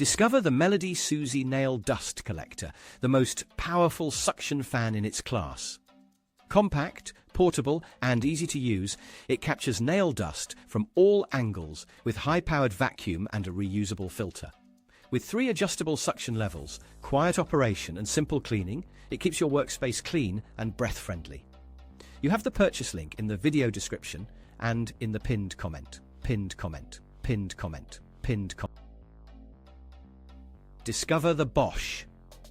Discover the Melody Suzy Nail Dust Collector, the most powerful suction fan in its class. Compact, portable, and easy to use, it captures nail dust from all angles with high-powered vacuum and a reusable filter. With 3 adjustable suction levels, quiet operation and simple cleaning, it keeps your workspace clean and breath-friendly. You have the purchase link in the video description and in the pinned comment. Pinned comment. Pinned comment. Pinned comment. Discover the Bosch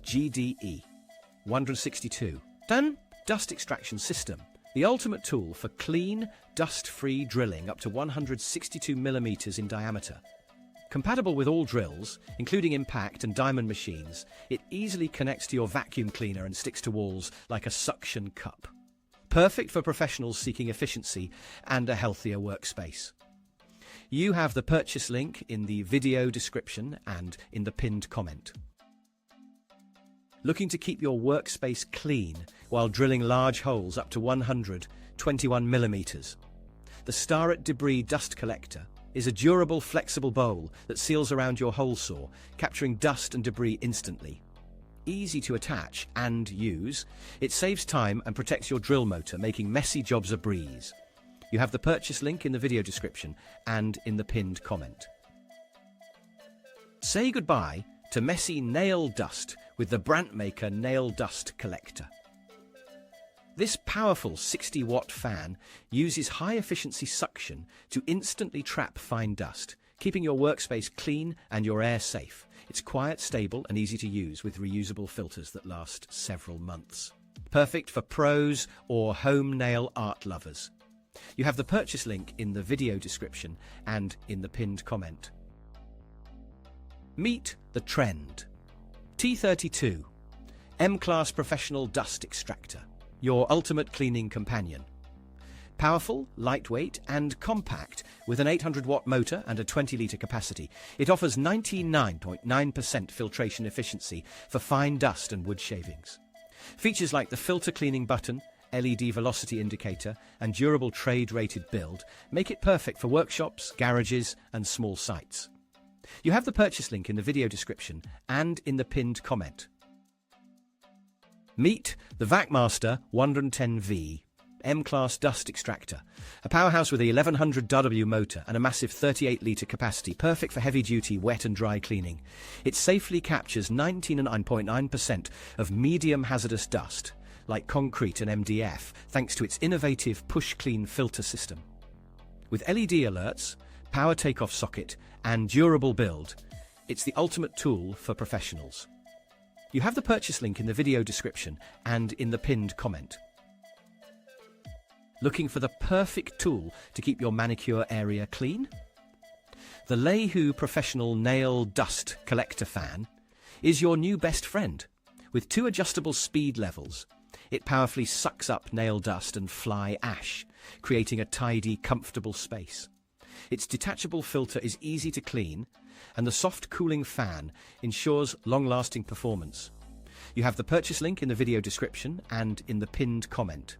GDE 162 Dust Extraction System, the ultimate tool for clean, dust-free drilling up to 162mm in diameter. Compatible with all drills, including impact and diamond machines, it easily connects to your vacuum cleaner and sticks to walls like a suction cup. Perfect for professionals seeking efficiency and a healthier workspace. You have the purchase link in the video description and in the pinned comment. Looking to keep your workspace clean while drilling large holes up to 121mm? The Starrett Debris Dust Collector is a durable, flexible bowl that seals around your hole saw, capturing dust and debris instantly. Easy to attach and use, it saves time and protects your drill motor, making messy jobs a breeze. You have the purchase link in the video description and in the pinned comment. Say goodbye to messy nail dust with the Brandmaker Nail Dust Collector. This powerful 60-watt fan uses high-efficiency suction to instantly trap fine dust, keeping your workspace clean and your air safe. It's quiet, stable, and easy to use with reusable filters that last several months. Perfect for pros or home nail art lovers. You have the purchase link in the video description and in the pinned comment. Meet the Trend T32 M-Class Professional Dust Extractor, your ultimate cleaning companion. Powerful, lightweight, and compact with an 800-watt motor and a 20-litre capacity, it offers 99.9% filtration efficiency for fine dust and wood shavings. Features like the filter cleaning button, LED velocity indicator, and durable trade-rated build make it perfect for workshops, garages, and small sites. You have the purchase link in the video description and in the pinned comment. Meet the VacMaster 110V M-Class Dust Extractor, a powerhouse with a 1100 W motor and a massive 38-litre capacity, perfect for heavy-duty wet and dry cleaning. It safely captures 99.9% of medium hazardous dust, like concrete and MDF, thanks to its innovative push-clean filter system. With LED alerts, power takeoff socket, and durable build, it's the ultimate tool for professionals. You have the purchase link in the video description and in the pinned comment. Looking for the perfect tool to keep your manicure area clean? The Lehu Professional Nail Dust Collector Fan is your new best friend. With 2 adjustable speed levels, it powerfully sucks up nail dust and fly ash, creating a tidy, comfortable space. Its detachable filter is easy to clean, and the soft cooling fan ensures long-lasting performance. You have the purchase link in the video description and in the pinned comment.